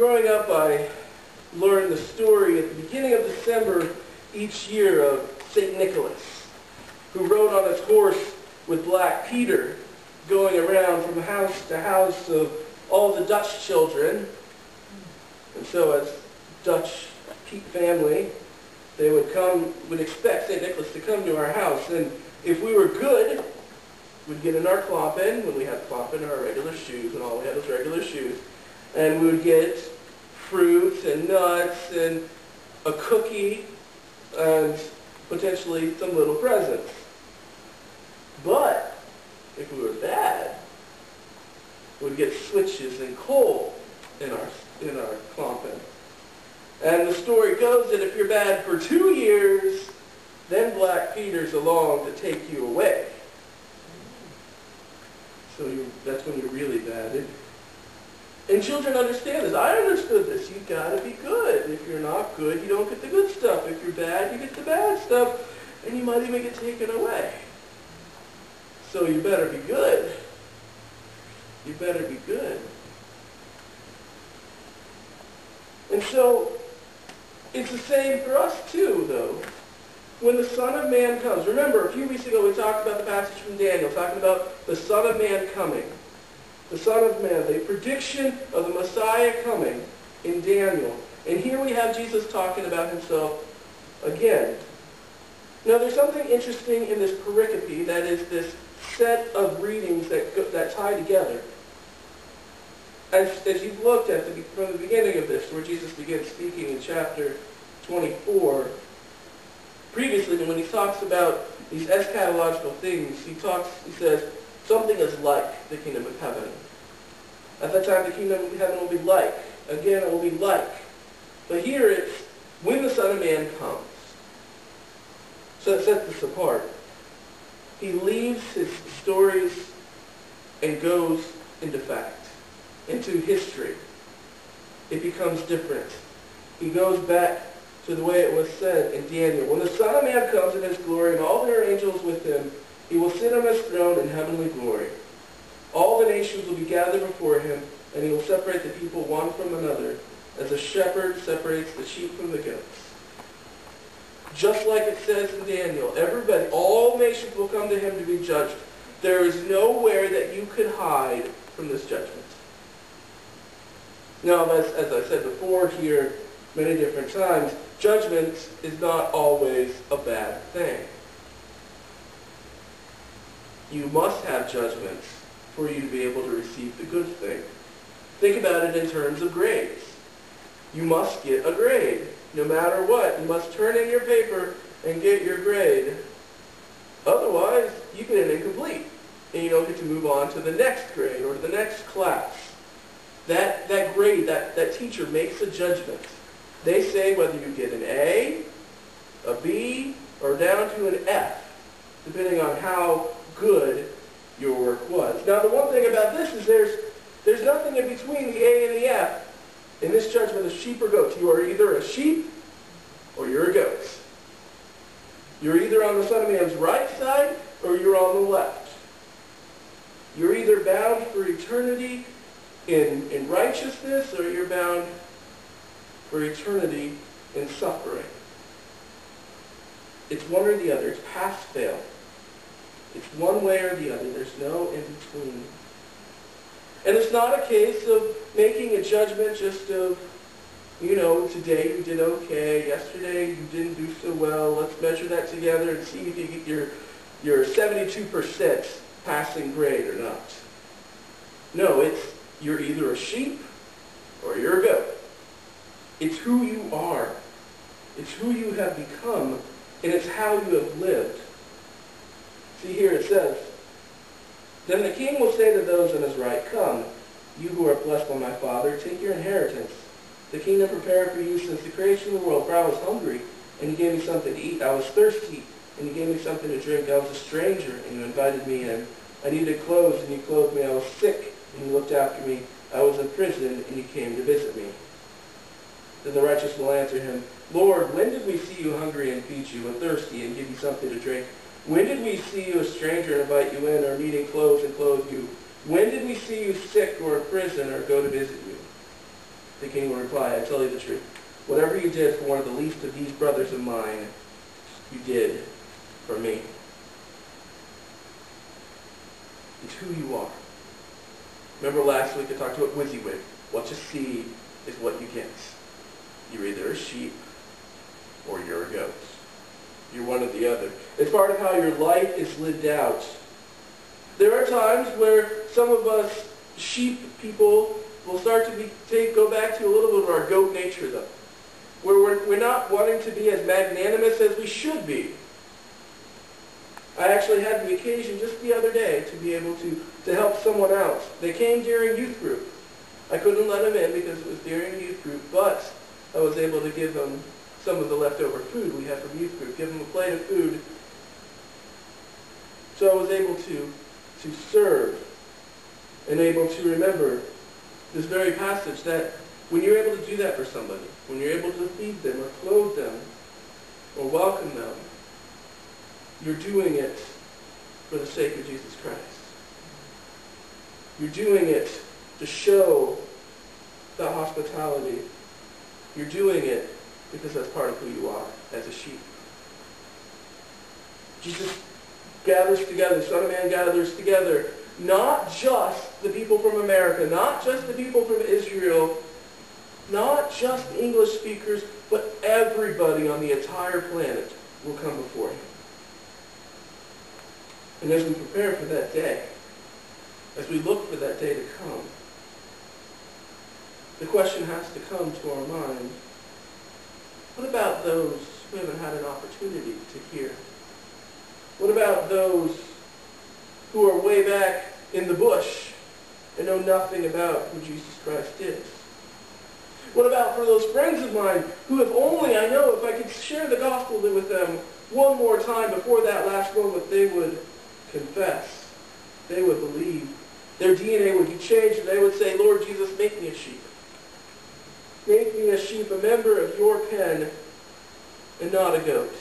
Growing up, I learned the story at the beginning of December each year of St. Nicholas, who rode on his horse with Black Peter, going around from house to house of all the Dutch children. And so as Dutch family, they would expect St. Nicholas to come to our house. And if we were good, we'd get in our kloppen, when we had kloppen, our regular shoes, and all we had was regular shoes. And we would get fruits and nuts and a cookie and potentially some little presents. But if we were bad, we'd get switches and coal in our kloppen. And the story goes that if you're bad for 2 years, then Black Peter's along to take you away. So that's when you're really bad. And children understand this. I understood this. You've got to be good. If you're not good, you don't get the good stuff. If you're bad, you get the bad stuff. And you might even get taken away. So you better be good. You better be good. And so, it's the same for us too, though. When the Son of Man comes, remember, a few weeks ago we talked about the passage from Daniel, talking about the Son of Man coming. The Son of Man, the prediction of the Messiah coming in Daniel. And here we have Jesus talking about himself again. Now there's something interesting in this pericope, that is this set of readings that tie together. As you've looked at from the beginning of this, where Jesus begins speaking in chapter 24, previously when he talks about these eschatological things, he says, something is like the kingdom of heaven. At that time, the kingdom of heaven will be like. Again, it will be like. But here it's when the Son of Man comes. So it sets this apart. He leaves his stories and goes into fact, into history. It becomes different. He goes back to the way it was said in Daniel. When the Son of Man comes in his glory and all their angels with him, he will sit on his throne in heavenly glory. All the nations will be gathered before him, and he will separate the people one from another, as a shepherd separates the sheep from the goats. Just like it says in Daniel, everybody, all nations will come to him to be judged. There is nowhere that you could hide from this judgment. Now, as I said before here many different times, judgment is not always a bad thing. You must have judgments for you to be able to receive the good thing. Think about it in terms of grades. You must get a grade, no matter what. You must turn in your paper and get your grade. Otherwise, you get an incomplete, and you don't get to move on to the next grade or to the next class. That grade, that teacher makes a judgment. They say whether you get an A, a B, or down to an F, depending on how good your work was. Now, the one thing about this is there's nothing in between the A and the F in this judgment of sheep or goats. You are either a sheep or you're a goat. You're either on the Son of Man's right side or you're on the left. You're either bound for eternity in righteousness or you're bound for eternity in suffering. It's one or the other. It's pass-fail. It's one way or the other. There's no in-between. And it's not a case of making a judgment just of, today you did okay, yesterday you didn't do so well, let's measure that together and see if you get your 72% passing grade or not. No, it's you're either a sheep or you're a goat. It's who you are. It's who you have become, and it's how you have lived. See, here it says, then the king will say to those on his right, come, you who are blessed by my Father, take your inheritance, the kingdom prepared for you since the creation of the world. For I was hungry, and you gave me something to eat. I was thirsty, and you gave me something to drink. I was a stranger, and you invited me in. I needed clothes, and you clothed me. I was sick, and you looked after me. I was in prison, and you came to visit me. Then the righteous will answer him, Lord, when did we see you hungry and feed you, and thirsty and give you something to drink? When did we see you a stranger and invite you in, or needing clothes and clothe you? When did we see you sick or in prison or go to visit you? The king would reply, I tell you the truth. Whatever you did for one of the least of these brothers of mine, you did for me. It's who you are. Remember last week I talked about WYSIWYG. What you see is what you get. You're either a sheep or you're a goat. You're one or the other. It's part of how your life is lived out. There are times where some of us sheep people will start to go back to a little bit of our goat nature, though, where we're not wanting to be as magnanimous as we should be. I actually had the occasion just the other day to be able to help someone out. They came during youth group. I couldn't let them in because it was during youth group, but I was able to give them some of the leftover food we had from youth group, give them a plate of food. So I was able to serve and able to remember this very passage that when you're able to do that for somebody, when you're able to feed them or clothe them or welcome them, you're doing it for the sake of Jesus Christ. You're doing it to show that hospitality. You're doing it because that's part of who you are as a sheep. Jesus gathers together, the Son of Man gathers together, not just the people from America, not just the people from Israel, not just English speakers, but everybody on the entire planet will come before him. And as we prepare for that day, as we look for that day to come, the question has to come to our mind, what about those who haven't had an opportunity to hear? What about those who are way back in the bush and know nothing about who Jesus Christ is? What about for those friends of mine who have only, I know if I could share the gospel with them one more time before that last moment, they would confess. They would believe. Their DNA would be changed and they would say, Lord Jesus, make me a sheep. Make me a sheep, a member of your pen, and not a goat.